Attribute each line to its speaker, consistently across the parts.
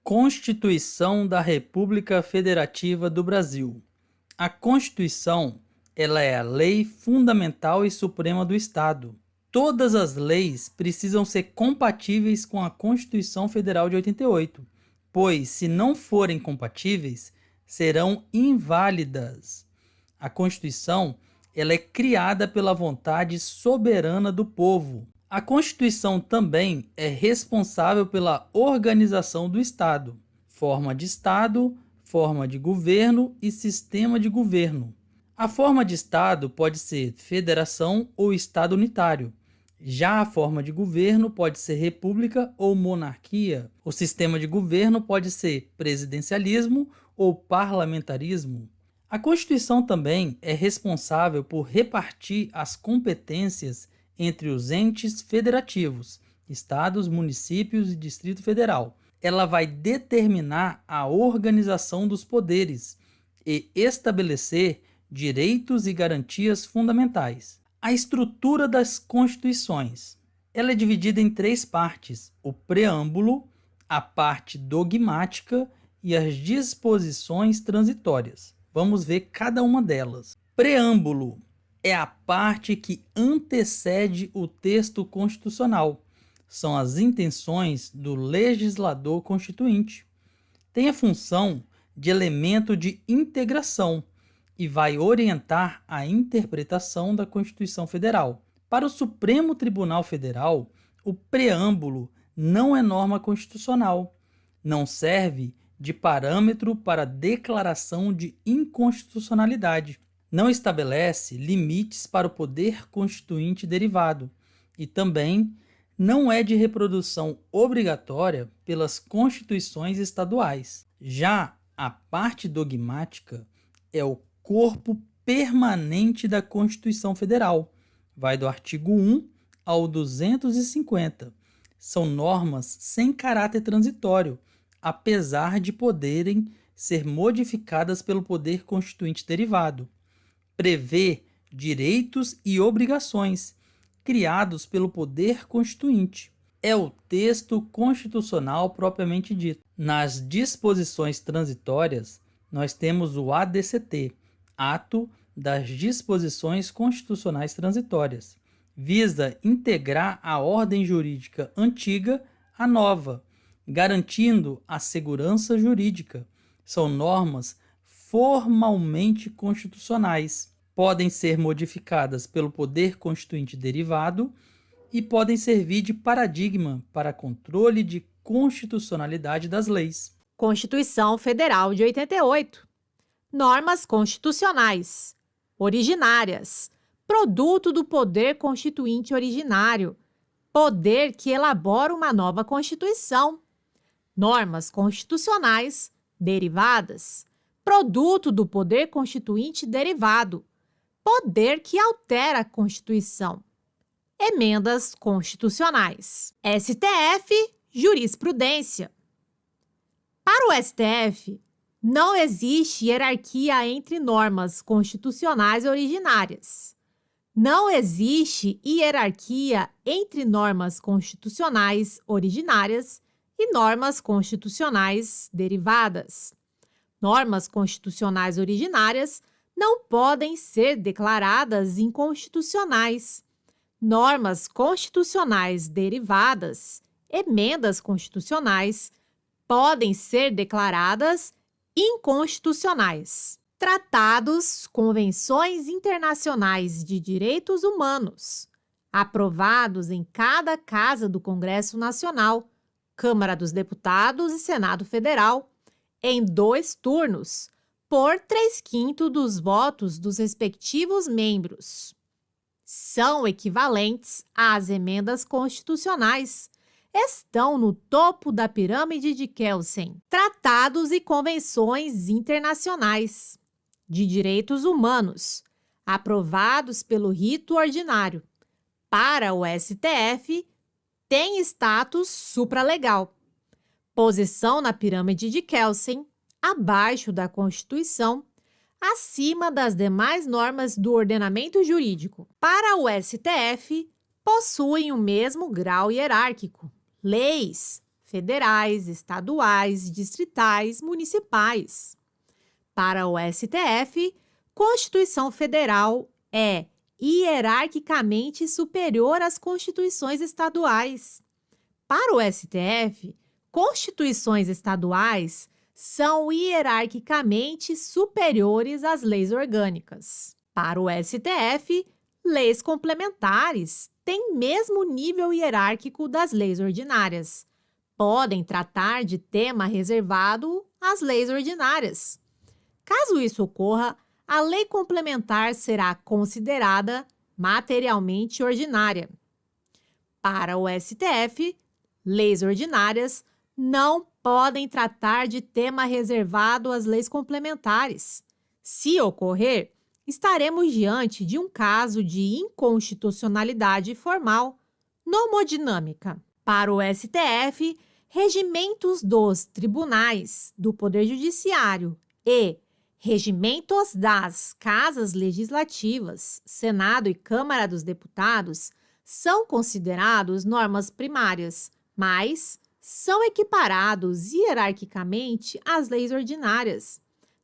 Speaker 1: Constituição da República Federativa do Brasil. A Constituição, ela é a lei fundamental e suprema do Estado. Todas as leis precisam ser compatíveis com a Constituição Federal de 88, pois, se não forem compatíveis, serão inválidas. A Constituição, ela é criada pela vontade soberana do povo. A Constituição também é responsável pela organização do Estado, forma de Estado, forma de governo e sistema de governo. A forma de Estado pode ser federação ou Estado unitário. Já a forma de governo pode ser república ou monarquia. O sistema de governo pode ser presidencialismo ou parlamentarismo. A Constituição também é responsável por repartir as competências entre os entes federativos, estados, municípios e Distrito Federal. Ela vai determinar a organização dos poderes e estabelecer direitos e garantias fundamentais. A estrutura das constituições. Ela é dividida em 3 partes: o preâmbulo, a parte dogmática e as disposições transitórias. Vamos ver cada uma delas. Preâmbulo é a parte que antecede o texto constitucional. São as intenções do legislador constituinte. Tem a função de elemento de integração e vai orientar a interpretação da Constituição Federal. Para o Supremo Tribunal Federal, o preâmbulo não é norma constitucional, não serve de parâmetro para declaração de inconstitucionalidade, não estabelece limites para o poder constituinte derivado e também não é de reprodução obrigatória pelas constituições estaduais. Já a parte dogmática é o corpo permanente da Constituição Federal. Vai do artigo 1 ao 250. São normas sem caráter transitório, apesar de poderem ser modificadas pelo poder constituinte derivado. Prevê direitos e obrigações criados pelo poder constituinte. É o texto constitucional propriamente dito. Nas disposições transitórias, nós temos o ADCT, Ato das Disposições Constitucionais Transitórias. Visa integrar a ordem jurídica antiga à nova, garantindo a segurança jurídica. São normas formalmente constitucionais. Podem ser modificadas pelo poder constituinte derivado e podem servir de paradigma para controle de constitucionalidade das leis.
Speaker 2: Constituição Federal de 88. Normas constitucionais. Originárias. Produto do poder constituinte originário. Poder que elabora uma nova Constituição. Normas constitucionais derivadas. Produto do poder constituinte derivado. Poder que altera a Constituição. Emendas constitucionais. STF, jurisprudência. Para o STF, não existe hierarquia entre normas constitucionais originárias. Não existe hierarquia entre normas constitucionais originárias e normas constitucionais derivadas. Normas constitucionais originárias não podem ser declaradas inconstitucionais. Normas constitucionais derivadas, emendas constitucionais, podem ser declaradas inconstitucionais. Tratados, convenções internacionais de direitos humanos, aprovados em cada casa do Congresso Nacional, Câmara dos Deputados e Senado Federal, em 2 turnos, por 3/5 dos votos dos respectivos membros. São equivalentes às emendas constitucionais. Estão no topo da pirâmide de Kelsen. Tratados e convenções internacionais de direitos humanos, aprovados pelo rito ordinário. Para o STF, tem status supralegal. Posição na pirâmide de Kelsen, abaixo da Constituição, acima das demais normas do ordenamento jurídico. Para o STF, possuem o mesmo grau hierárquico. Leis federais, estaduais, distritais, municipais. Para o STF, Constituição Federal é hierarquicamente superior às constituições estaduais. Para o STF, constituições estaduais são hierarquicamente superiores às leis orgânicas. Para o STF, leis complementares têm mesmo nível hierárquico das leis ordinárias. Podem tratar de tema reservado às leis ordinárias. Caso isso ocorra, a lei complementar será considerada materialmente ordinária. Para o STF, leis ordinárias não podem tratar de tema reservado às leis complementares. Se ocorrer, estaremos diante de um caso de inconstitucionalidade formal, nomodinâmica. Para o STF, regimentos dos tribunais, do Poder Judiciário e regimentos das casas legislativas, Senado e Câmara dos Deputados, são considerados normas primárias, mas são equiparados hierarquicamente às leis ordinárias.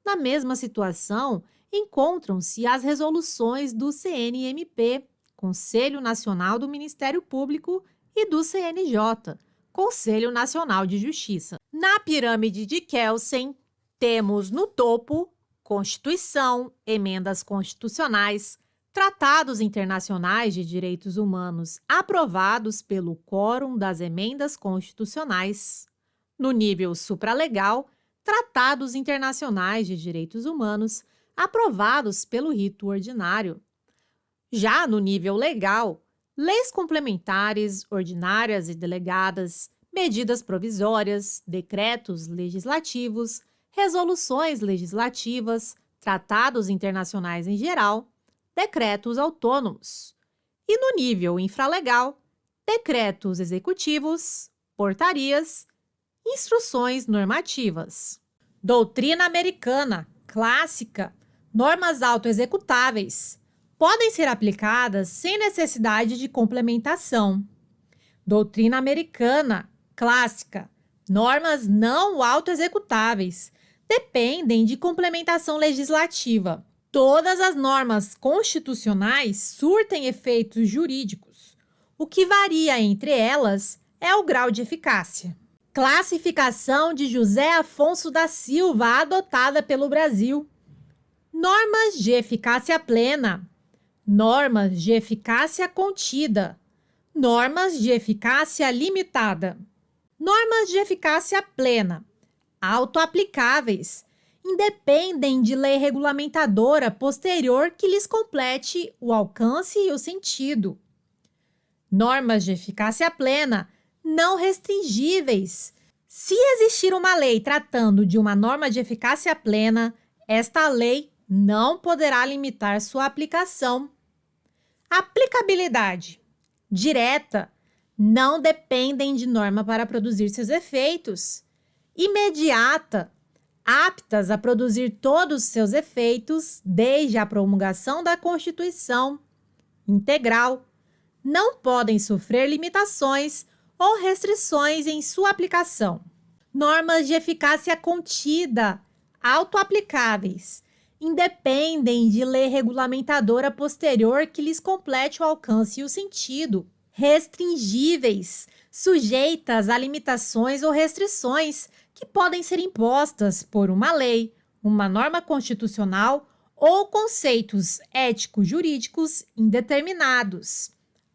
Speaker 2: Na mesma situação, encontram-se as resoluções do CNMP, Conselho Nacional do Ministério Público, e do CNJ, Conselho Nacional de Justiça. Na pirâmide de Kelsen, temos no topo Constituição, emendas constitucionais, tratados internacionais de direitos humanos aprovados pelo Quórum das Emendas Constitucionais. No nível supralegal, tratados internacionais de direitos humanos aprovados pelo rito ordinário. Já no nível legal, leis complementares, ordinárias e delegadas, medidas provisórias, decretos legislativos, resoluções legislativas, tratados internacionais em geral, decretos autônomos. E no nível infralegal, decretos executivos, portarias, instruções normativas. Doutrina americana, clássica, normas autoexecutáveis. Podem ser aplicadas sem necessidade de complementação. Doutrina americana, clássica, normas não autoexecutáveis. Dependem de complementação legislativa. Todas as normas constitucionais surtem efeitos jurídicos. O que varia entre elas é o grau de eficácia. Classificação de José Afonso da Silva adotada pelo Brasil. Normas de eficácia plena. Normas de eficácia contida. Normas de eficácia limitada. Normas de eficácia plena. Autoaplicáveis, independem de lei regulamentadora posterior que lhes complete o alcance e o sentido. Normas de eficácia plena, não restringíveis. Se existir uma lei tratando de uma norma de eficácia plena, esta lei não poderá limitar sua aplicação. Aplicabilidade direta, não dependem de norma para produzir seus efeitos. Imediata, aptas a produzir todos os seus efeitos desde a promulgação da Constituição. Integral, não podem sofrer limitações ou restrições em sua aplicação. Normas de eficácia contida, autoaplicáveis, independem de lei regulamentadora posterior que lhes complete o alcance e o sentido. Restringíveis, sujeitas a limitações ou restrições que podem ser impostas por uma lei, uma norma constitucional ou conceitos ético-jurídicos indeterminados.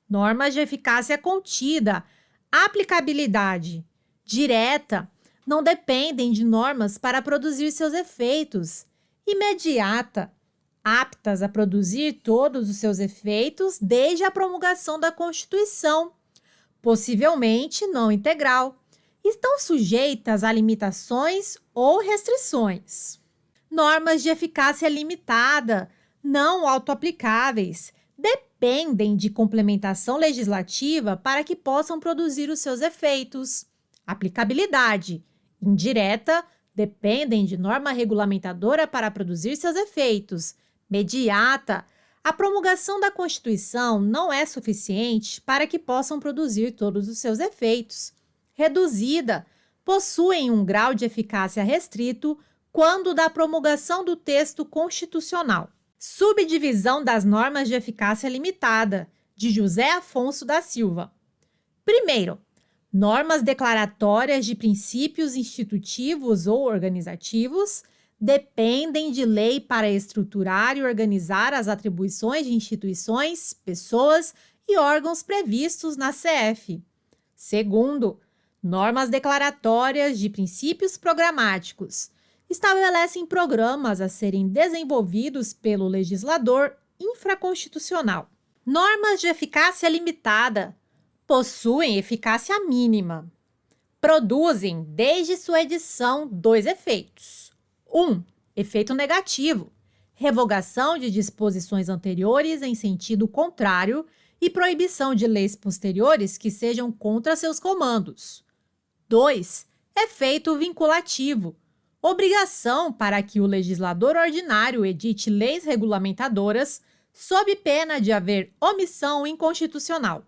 Speaker 2: Normas de eficácia contida, aplicabilidade direta, não dependem de normas para produzir seus efeitos. Imediata, aptas a produzir todos os seus efeitos desde a promulgação da Constituição. Possivelmente não integral. Estão sujeitas a limitações ou restrições. Normas de eficácia limitada, não autoaplicáveis, dependem de complementação legislativa para que possam produzir os seus efeitos. Aplicabilidade indireta, dependem de norma regulamentadora para produzir seus efeitos. Mediata, a promulgação da Constituição não é suficiente para que possam produzir todos os seus efeitos. Reduzida, possuem um grau de eficácia restrito quando da promulgação do texto constitucional. Subdivisão das normas de eficácia limitada, de José Afonso da Silva. Primeiro, normas declaratórias de princípios institutivos ou organizativos dependem de lei para estruturar e organizar as atribuições de instituições, pessoas e órgãos previstos na CF. Segundo, normas declaratórias de princípios programáticos estabelecem programas a serem desenvolvidos pelo legislador infraconstitucional. Normas de eficácia limitada possuem eficácia mínima. Produzem, desde sua edição, 2 efeitos. 1. Efeito negativo. Revogação de disposições anteriores em sentido contrário e proibição de leis posteriores que sejam contra seus comandos. 2. Efeito vinculativo. Obrigação para que o legislador ordinário edite leis regulamentadoras sob pena de haver omissão inconstitucional.